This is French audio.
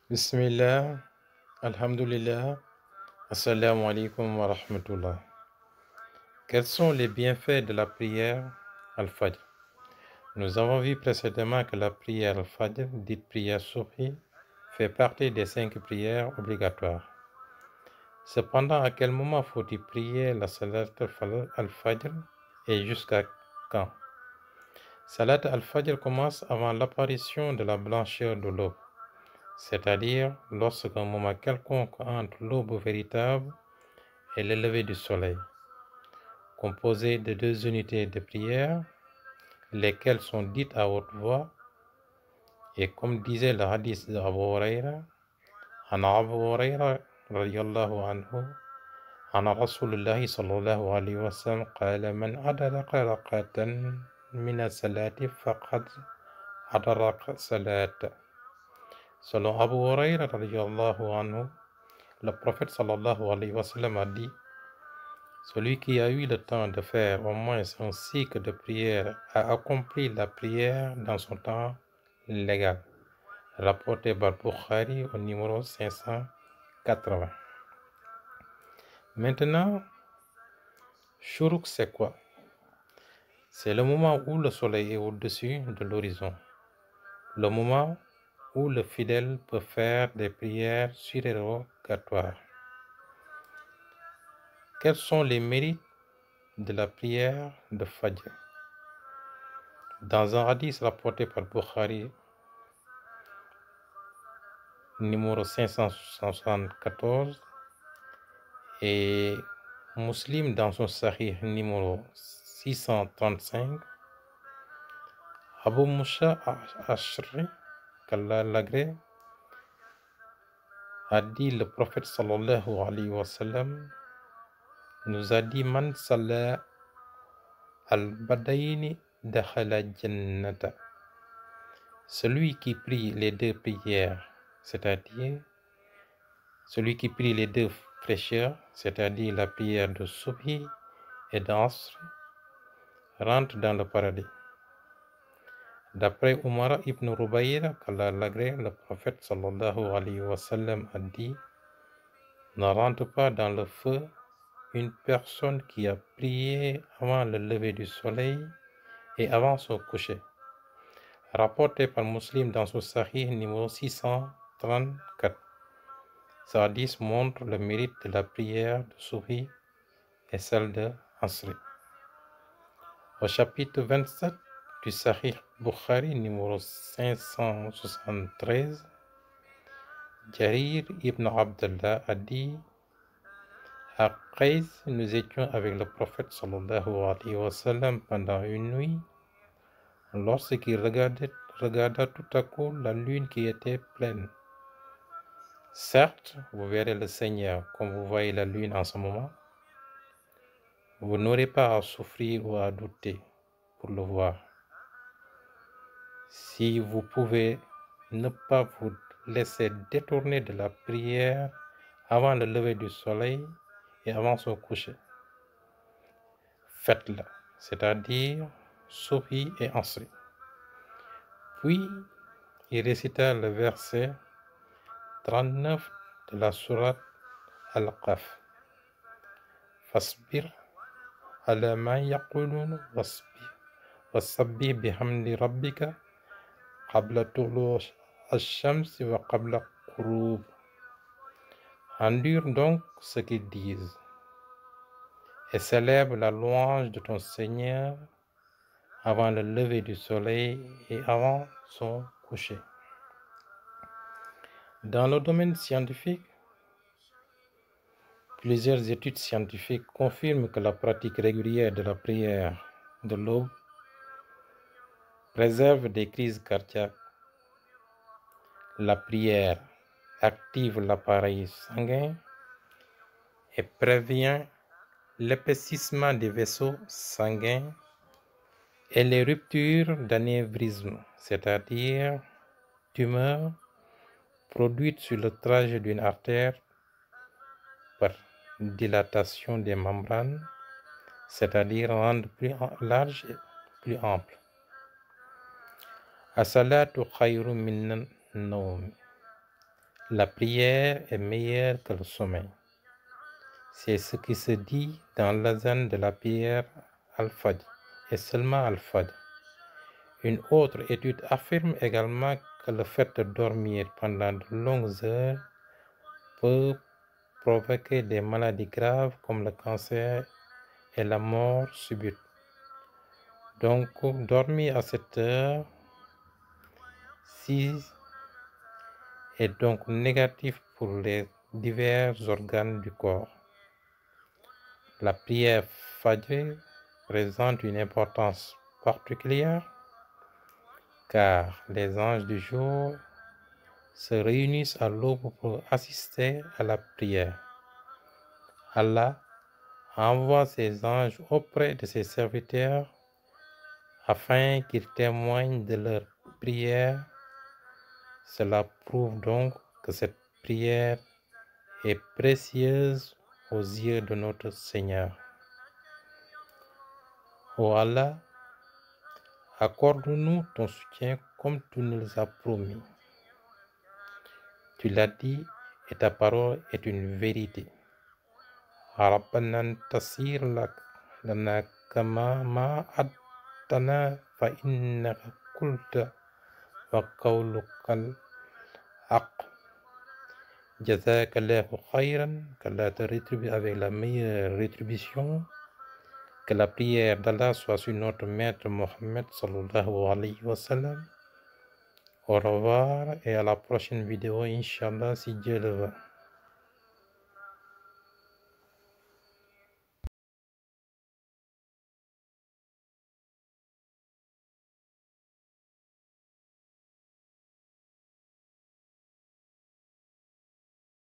Bismillah, Alhamdulillah, Assalamu alaikum wa rahmatullah. Quels sont les bienfaits de la prière al-Fajr? Nous avons vu précédemment que la prière al-Fajr, dite prière Subhi, fait partie des 5 prières obligatoires. Cependant, à quel moment faut-il prier la Salat al-Fajr et jusqu'à quand? Salat al-Fajr commence avant l'apparition de la blancheur de l'aube, c'est-à-dire lorsqu'un moment quelconque entre l'aube véritable et le lever du soleil, composé de 2 unités de prière, lesquelles sont dites à haute voix, et comme disait le hadith d'Abu Huraira, Ana Abu Huraira radiallahu anhu, Ana Rasulullahi sallallahu alayhi wa sallam, qala man adraka raqatan min salati faqad adraka salata. Selon Abu Huraira radiallahu anhu, le prophète sallallahu alayhi wa sallam a dit: celui qui a eu le temps de faire au moins un cycle de prière a accompli la prière dans son temps légal. Rapporté par Bukhari au numéro 580. Maintenant, Shuruk, c'est quoi? C'est le moment où le soleil est au-dessus de l'horizon. Le moment où le fidèle peut faire des prières surérogatoires. Quels sont les mérites de la prière de Fajr? Dans un hadith rapporté par Bukhari, numéro 574, et Muslim dans son Sahih numéro 635, Abu Musa Ashri, qu'Allah l'agrée, a dit: le prophète sallallahu alayhi wa sallam nous a dit: Man salla al-badayni dakhala jannata. Celui qui prie les 2 prières, c'est-à-dire celui qui prie les 2 fraîcheurs, c'est-à-dire la prière de Subhi et d'Asr, rentre dans le paradis. D'après Umar ibn Rubayra, qu'Allah l'agrée, le prophète sallallahu alayhi wa sallam a dit: ne rentre pas dans le feu une personne qui a prié avant le lever du soleil et avant son coucher. Rapporté par Muslim dans son Sahih numéro 634. Ce hadith montre le mérite de la prière de Subhi et celle de Asri. Au chapitre 27 du Sahih Bukhari numéro 573, Jarir ibn Abdullah a dit: à Qais, nous étions avec le prophète sallallahu alayhi wa sallam pendant une nuit, lorsqu'il regarda tout à coup la lune qui était pleine. Certes, vous verrez le Seigneur comme vous voyez la lune en ce moment. Vous n'aurez pas à souffrir ou à douter pour le voir. Si vous pouvez ne pas vous laisser détourner de la prière avant le lever du soleil et avant son coucher, faites-le, c'est-à-dire Subhi et Asri. Puis, il récita le verset 39 de la sourate Al-Qaf. Fasbir ala ma yaqulun wasabbih bihamdi rabbika qabla tulu ash-shamsi wa qabla qurub. Endure donc ce qu'ils disent et célèbre la louange de ton Seigneur avant le lever du soleil et avant son coucher. Dans le domaine scientifique, plusieurs études scientifiques confirment que la pratique régulière de la prière de l'aube préserve des crises cardiaques. La prière active l'appareil sanguin et prévient l'épaississement des vaisseaux sanguins et les ruptures d'anévrisme, c'est-à-dire tumeurs produites sur le trajet d'une artère par dilatation des membranes, c'est-à-dire rendre plus large et plus ample. As-salatu khayrun minan nawm. La prière est meilleure que le sommeil. C'est ce qui se dit dans l'azan de la prière al-Fajr et seulement al-Fajr. Une autre étude affirme également que le fait de dormir pendant de longues heures peut provoquer des maladies graves comme le cancer et la mort subite. Donc, dormir à cette heure-ci est donc négatif pour les divers organes du corps. La prière Fajr présente une importance particulière car les anges du jour se réunissent à l'aube pour assister à la prière. Allah envoie ses anges auprès de ses serviteurs afin qu'ils témoignent de leur prière. Cela prouve donc que cette prière est précieuse aux yeux de notre Seigneur. Ô Allah, accorde-nous ton soutien comme tu nous l'as promis. Tu l'as dit et ta parole est une vérité. ربنا انتصر لنا كما ما عدتنا فإنك قلت وقولك الحق. جزاك الله خيرا, qu'Allah te rétribue avec la meilleure rétribution. Que la prière d'Allah soit sur notre maître Mohammed sallallahu alayhi wa sallam. Au revoir et à la prochaine vidéo, Inch'Allah, si Dieu le veut.